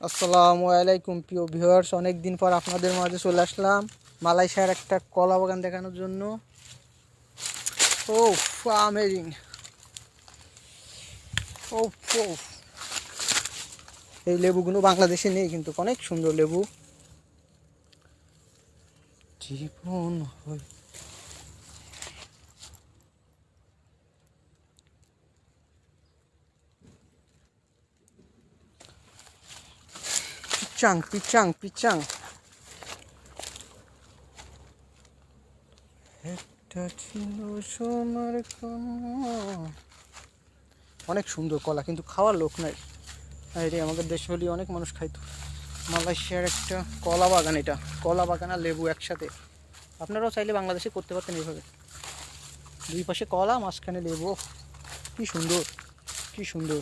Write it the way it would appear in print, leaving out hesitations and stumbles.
আসসালামু আলাইকুম প্রিয় ভিউয়ার্স, অনেক দিন পর আপনাদের মাঝে চলে আসলাম মালয়েশিয়ার একটা কলা বাগান দেখানোর জন্য। ও আমেজিং! ও ও এই লেবুগুলো বাংলাদেশে নেই, কিন্তু অনেক সুন্দর লেবু। জীবন হয় পিচাং পিচাং পিচাং। একটা ছিল সোনার কণা। অনেক সুন্দর কলা, কিন্তু খাওয়ার লোক নাই। আরে আমাদের দেশে হলে অনেক মানুষ খাইতো। মালয়েশিয়ার একটা কলা বাগান, এটা কলা বাগান আর লেবু একসাথে। আপনারাও চাইলে বাংলাদেশে করতে পারতেন এইভাবে। দুই পাশে কলা, মাঝখানে লেবু। কি সুন্দর, কি সুন্দর!